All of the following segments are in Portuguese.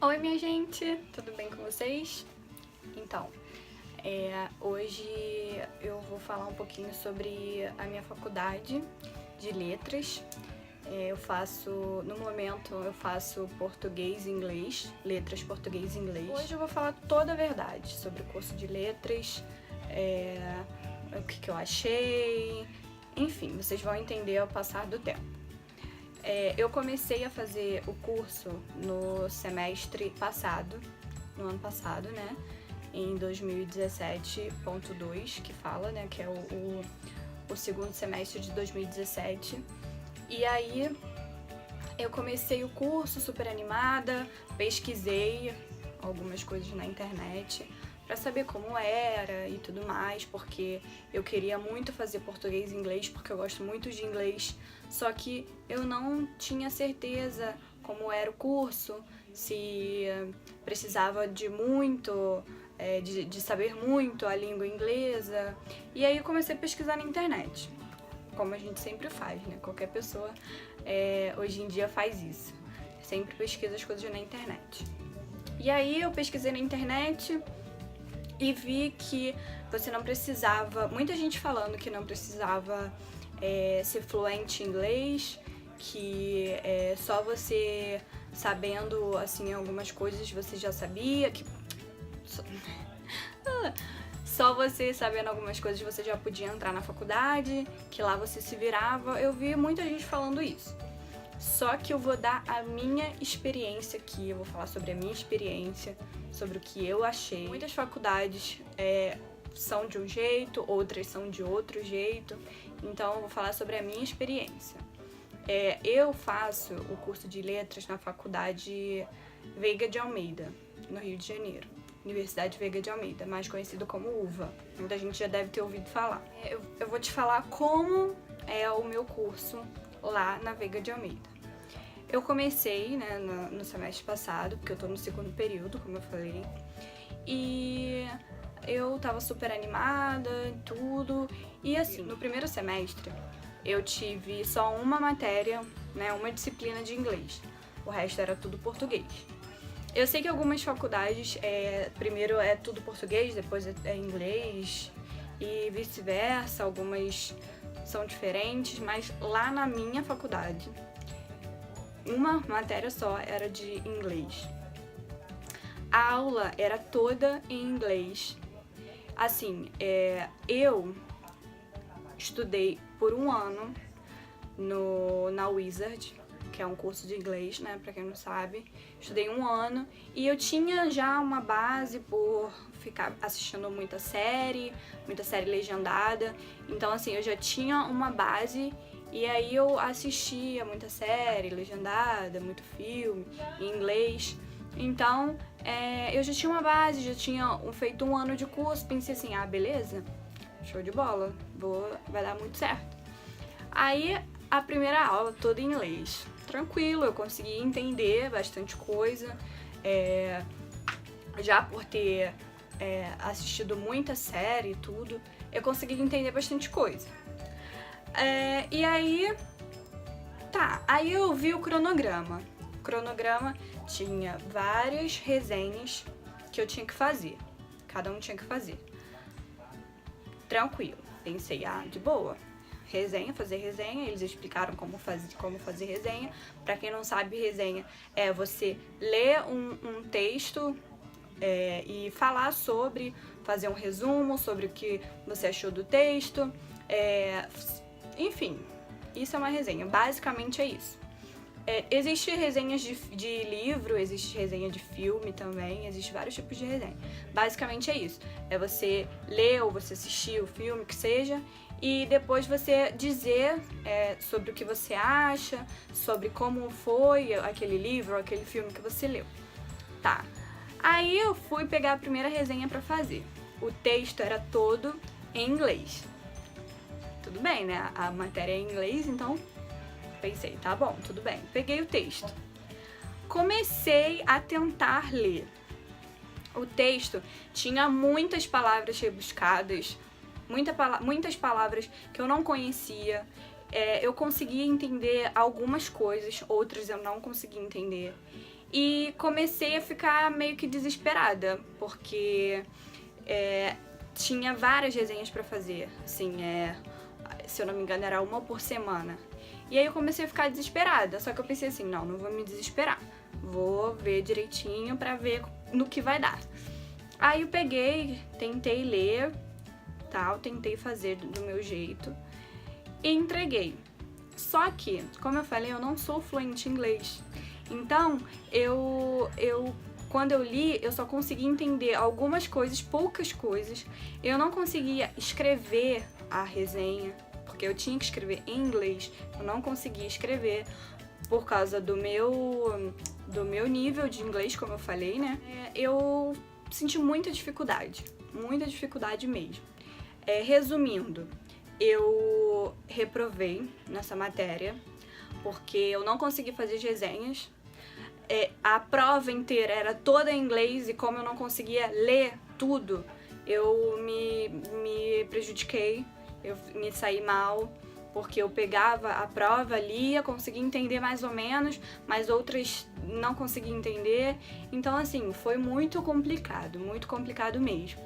Oi, minha gente! Tudo bem com vocês? Então, hoje eu vou falar um pouquinho sobre a minha faculdade de letras. No momento eu faço português e inglês, letras português e inglês. Hoje eu vou falar toda a verdade sobre o curso de letras, o que eu achei, enfim, vocês vão entender ao passar do tempo. Eu comecei a fazer o curso no semestre passado, no ano passado, né? Em 2017.2, que fala, né? Que é o segundo semestre de 2017. E aí eu comecei o curso super animada, pesquisei algumas coisas na internet para saber como era e tudo mais, porque eu queria muito fazer português e inglês, porque eu gosto muito de inglês, só que eu não tinha certeza como era o curso, se precisava de muito, de saber muito a língua inglesa, e aí eu comecei a pesquisar na internet, como a gente sempre faz, né? Qualquer pessoa hoje em dia faz isso, sempre pesquisa as coisas na internet. E aí eu pesquisei na internet e vi que você não precisava, muita gente falando que não precisava ser fluente em inglês, que só você sabendo assim algumas coisas você já sabia, que só você sabendo algumas coisas você já podia entrar na faculdade, que lá você se virava. Eu vi muita gente falando isso. Só que eu vou dar a minha experiência aqui, eu vou falar sobre a minha experiência, sobre o que eu achei. Muitas faculdades são de um jeito, outras são de outro jeito, então eu vou falar sobre a minha experiência. Eu faço o curso de letras na faculdade Veiga de Almeida, no Rio de Janeiro. Universidade Veiga de Almeida, mais conhecido como UVA. Muita gente já deve ter ouvido falar. Eu vou te falar como é o meu curso lá na Veiga de Almeida. Eu comecei, né, no semestre passado, porque eu tô no segundo período, como eu falei, e eu tava super animada e tudo, e assim, no primeiro semestre eu tive só uma matéria, né, uma disciplina de inglês, o resto era tudo português. Eu sei que algumas faculdades, primeiro é tudo português, depois é inglês e vice-versa, algumas são diferentes, mas lá na minha faculdade, uma matéria só era de inglês. A aula era toda em inglês. Assim, eu estudei por um ano na Wizard, que é um curso de inglês, né, pra quem não sabe. Estudei um ano e eu tinha já uma base por ficar assistindo muita série legendada. Então, assim, eu já tinha uma base e aí eu assistia muita série legendada, muito filme em inglês. Então, eu já tinha uma base, já tinha feito um ano de curso, pensei assim, beleza, show de bola, vai dar muito certo. Aí, a primeira aula toda em inglês. Tranquilo, eu consegui entender bastante coisa, já por ter assistido muita série e tudo, eu consegui entender bastante coisa. E aí, aí eu vi o cronograma. O cronograma tinha várias resenhas que eu tinha que fazer, cada um tinha que fazer. Tranquilo, pensei, de boa. Fazer resenha, eles explicaram como fazer resenha. Pra quem não sabe, resenha é você ler um texto e falar fazer um resumo sobre o que você achou do texto, enfim, isso é uma resenha, basicamente é isso. Existem resenhas de livro, existe resenha de filme também, existem vários tipos de resenha. Basicamente é isso, você ler ou você assistir o filme, que seja, e depois você dizer sobre o que você acha, sobre como foi aquele livro ou aquele filme que você leu. Aí eu fui pegar a primeira resenha pra fazer. O texto era todo em inglês. Tudo bem, né? A matéria é em inglês, então pensei, tá bom, tudo bem. Peguei o texto. Comecei a tentar ler. O texto tinha muitas palavras rebuscadas, muitas palavras que eu não conhecia. Eu conseguia entender algumas coisas, outras eu não conseguia entender. e comecei a ficar meio que desesperada, porque tinha várias resenhas pra fazer, assim, se eu não me engano era uma por semana. E aí eu comecei a ficar desesperada, só que eu pensei assim, não vou me desesperar, vou ver direitinho pra ver no que vai dar. Aí eu peguei, tentei ler, tal, tentei fazer do meu jeito e entreguei. Só que, como eu falei, eu não sou fluente em inglês. Então, quando eu li, eu só consegui entender algumas coisas, poucas coisas. Eu não conseguia escrever a resenha, porque eu tinha que escrever em inglês. Eu não conseguia escrever por causa do meu nível de inglês, como eu falei, né? Eu senti muita dificuldade mesmo. Resumindo, eu reprovei nessa matéria, porque eu não consegui fazer as resenhas. A prova inteira era toda em inglês e como eu não conseguia ler tudo, eu me prejudiquei, eu me saí mal, porque eu pegava a prova, lia, conseguia entender mais ou menos, mas outras não conseguia entender. Então, assim, foi muito complicado mesmo.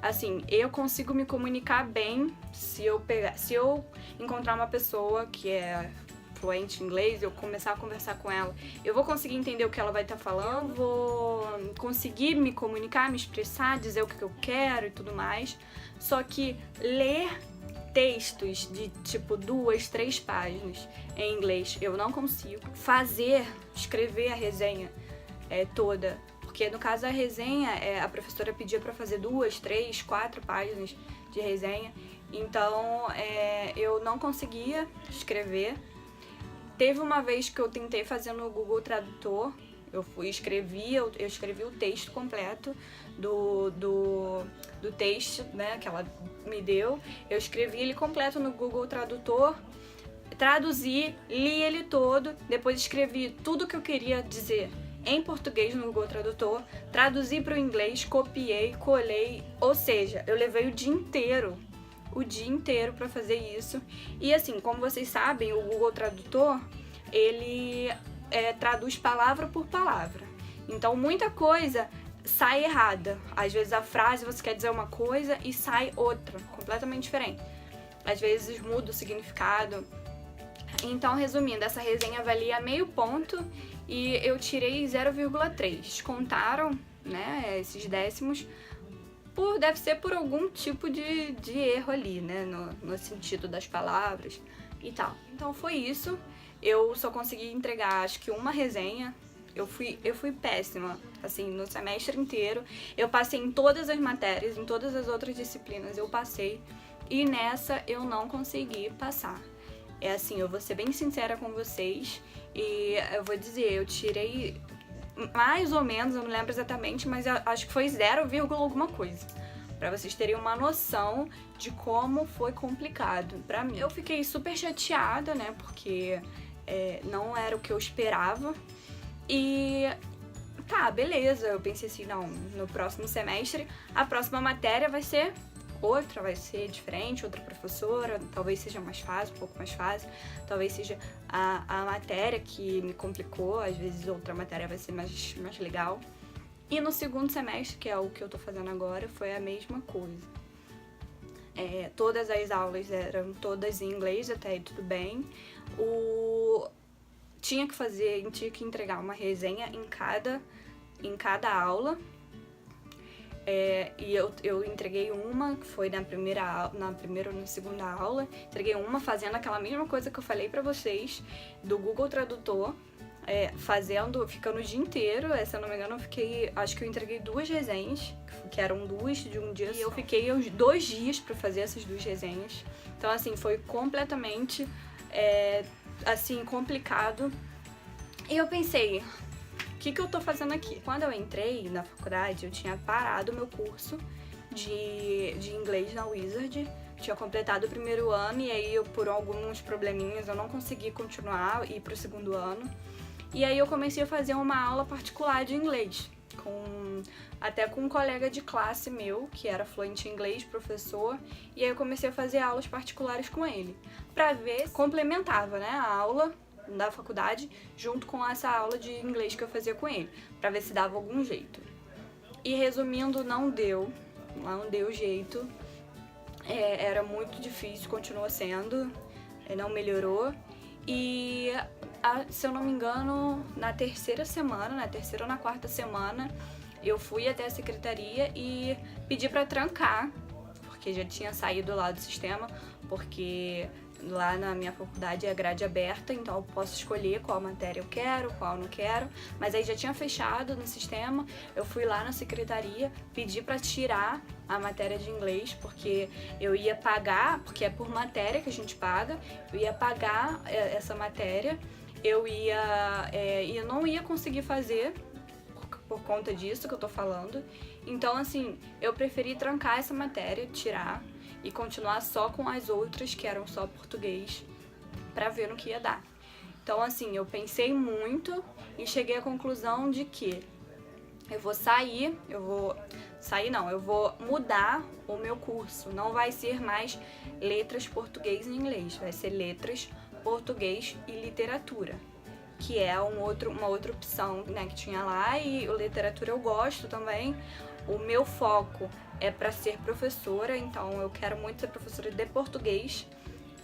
Assim, eu consigo me comunicar bem se eu encontrar uma pessoa que é fluente em inglês, eu começar a conversar com ela, eu vou conseguir entender o que ela vai estar falando, vou conseguir me comunicar, me expressar, dizer o que eu quero e tudo mais. Só que ler textos de tipo 2, 3 páginas em inglês eu não consigo. Escrever a resenha toda, porque no caso a resenha, a professora pedia para fazer 2, 3, 4 páginas de resenha, então eu não conseguia escrever. Teve uma vez que eu tentei fazer no Google Tradutor, eu escrevi o texto completo do texto, né, que ela me deu, eu escrevi ele completo no Google Tradutor, traduzi, li ele todo, depois escrevi tudo que eu queria dizer em português no Google Tradutor, traduzi para o inglês, copiei, colei, ou seja, eu levei o dia inteiro para fazer isso. E assim, como vocês sabem, o Google Tradutor, ele traduz palavra por palavra. Então, muita coisa sai errada. Às vezes a frase você quer dizer uma coisa e sai outra, completamente diferente. Às vezes muda o significado. Então, resumindo, essa resenha valia meio ponto e eu tirei 0,3. Descontaram, né, esses décimos. Deve ser por algum tipo de erro ali, né, no sentido das palavras e tal. Então foi isso. Eu só consegui entregar, acho que uma resenha. Eu fui péssima, assim, no semestre inteiro. Eu passei em todas as matérias, em todas as outras disciplinas eu passei. E nessa eu não consegui passar. Assim, eu vou ser bem sincera com vocês. E eu vou dizer, eu tirei mais ou menos, eu não lembro exatamente, mas eu acho que foi 0, alguma coisa. Pra vocês terem uma noção de como foi complicado pra mim. Eu fiquei super chateada, né, porque não era o que eu esperava. E tá, beleza, eu pensei assim, não, no próximo semestre a próxima matéria vai ser outra, vai ser diferente, outra professora, talvez seja mais fácil, um pouco mais fácil, talvez seja a matéria que me complicou, às vezes outra matéria vai ser mais legal. E no segundo semestre, que é o que eu tô fazendo agora, foi a mesma coisa. Todas as aulas eram todas em inglês, até aí tudo bem. Tinha que entregar uma resenha em cada aula. E eu entreguei uma, que foi na primeira ou na segunda aula. Entreguei uma fazendo aquela mesma coisa que eu falei pra vocês, do Google Tradutor. Ficando o dia inteiro. Se eu não me engano, acho que eu entreguei 2 resenhas, que eram 2 de um dia. E eu fiquei uns 2 dias pra fazer essas 2 resenhas. Então, assim, foi completamente, assim, complicado. E eu pensei, o que eu tô fazendo aqui? Quando eu entrei na faculdade, eu tinha parado o meu curso de inglês na Wizard. Tinha completado o primeiro ano e aí, por alguns probleminhas, eu não consegui continuar e ir pro segundo ano. E aí eu comecei a fazer uma aula particular de inglês, até com um colega de classe meu, que era fluente em inglês, professor, e aí eu comecei a fazer aulas particulares com ele, pra ver se complementava, né, a aula da faculdade, junto com essa aula de inglês que eu fazia com ele, pra ver se dava algum jeito. E resumindo, não deu jeito. Era muito difícil, continua sendo, não melhorou. E, se eu não me engano, na terceira ou na quarta semana, eu fui até a secretaria e pedi pra trancar, porque já tinha saído lá do sistema, porque lá na minha faculdade é grade aberta, então eu posso escolher qual matéria eu quero, qual eu não quero, mas aí já tinha fechado no sistema. Eu fui lá na secretaria, pedi para tirar a matéria de inglês, porque eu ia pagar, porque é por matéria que a gente paga, eu ia pagar essa matéria, eu não ia conseguir fazer por conta disso que eu tô falando. Então, assim, eu preferi trancar essa matéria, tirar e continuar só com as outras, que eram só português, pra ver no que ia dar. Então, assim, eu pensei muito e cheguei à conclusão de que eu vou mudar o meu curso. Não vai ser mais letras português e inglês, vai ser letras português e literatura, que é uma outra opção, né, que tinha lá, e literatura eu gosto também. O meu foco é para ser professora, então eu quero muito ser professora de português.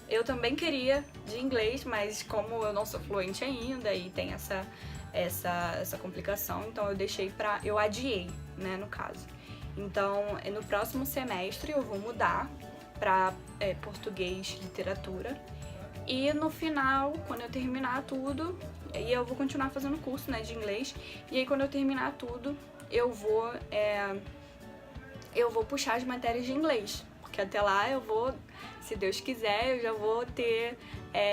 Eu também queria de inglês, mas como eu não sou fluente ainda e tem essa complicação, então eu adiei, né, no caso. Então, no próximo semestre eu vou mudar para português, literatura. E no final, quando eu terminar tudo, e eu vou continuar fazendo curso, né, de inglês, e aí quando eu terminar tudo, eu vou puxar as matérias de inglês, porque até lá eu vou, se Deus quiser, eu já vou ter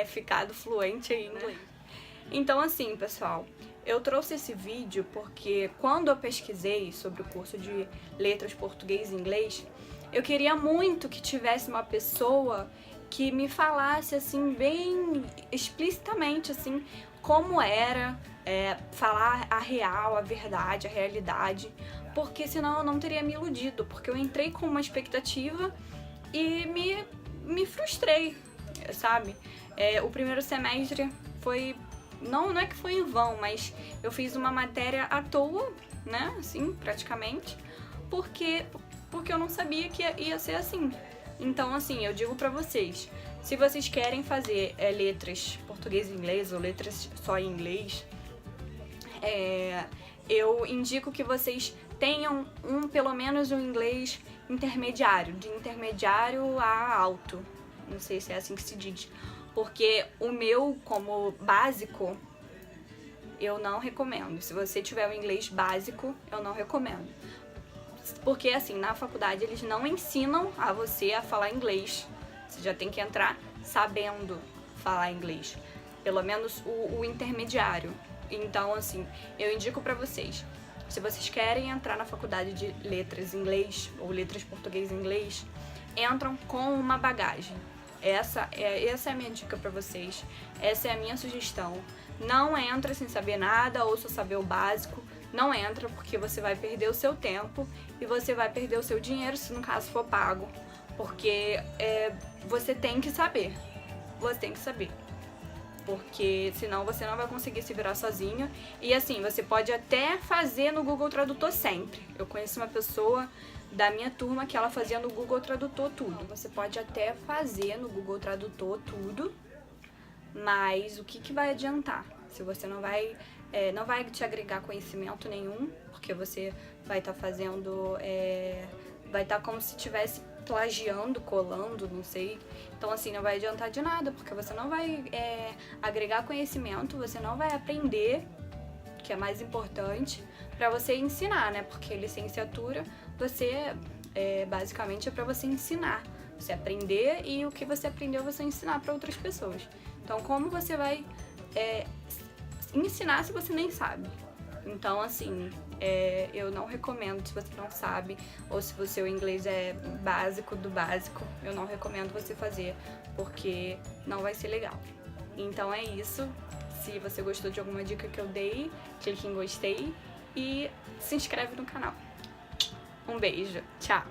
ficado fluente em inglês. Então, assim, pessoal, eu trouxe esse vídeo porque quando eu pesquisei sobre o curso de letras português e inglês, eu queria muito que tivesse uma pessoa que me falasse, assim, bem explicitamente, assim, como era falar a real, a verdade, a realidade, porque senão eu não teria me iludido, porque eu entrei com uma expectativa e me frustrei, sabe? O primeiro semestre foi... Não é que foi em vão, mas eu fiz uma matéria à toa, né, assim, praticamente, porque eu não sabia que ia ser assim. Então, assim, eu digo pra vocês, se vocês querem fazer letras português e inglês, ou letras só em inglês, eu indico que vocês tenham pelo menos um inglês intermediário, de intermediário a alto, não sei se é assim que se diz, porque o meu, como básico, eu não recomendo. Se você tiver o inglês básico, eu não recomendo. Porque, assim, na faculdade eles não ensinam a você a falar inglês. Você já tem que entrar sabendo falar inglês. Pelo menos o intermediário. Então, assim, eu indico pra vocês. Se vocês querem entrar na faculdade de letras em inglês, ou letras português e inglês, entram com uma bagagem. Essa é a minha dica pra vocês. Essa é a minha sugestão. Não entra sem saber nada ou só saber o básico. Não entra, porque você vai perder o seu tempo e você vai perder o seu dinheiro, se no caso for pago. Porque você tem que saber. Você tem que saber. Porque senão você não vai conseguir se virar sozinho. E assim, você pode até fazer no Google Tradutor sempre. Eu conheço uma pessoa da minha turma que ela fazia no Google Tradutor tudo. Você pode até fazer no Google Tradutor tudo, mas o que vai adiantar? Se você não vai te agregar conhecimento nenhum, porque você vai estar fazendo, vai estar como se estivesse plagiando, colando, não sei. Então, assim, não vai adiantar de nada, porque você não vai agregar conhecimento, você não vai aprender, que é mais importante, para você ensinar, né? Porque licenciatura, basicamente é para você ensinar, você aprender, e o que você aprendeu você ensinar para outras pessoas. Então, como você vai ensinar se você nem sabe? Então, assim, eu não recomendo, se você não sabe, ou se o seu inglês é básico do básico, eu não recomendo você fazer, porque não vai ser legal. Então é isso. Se você gostou de alguma dica que eu dei, clique em gostei e se inscreve no canal. Um beijo, tchau!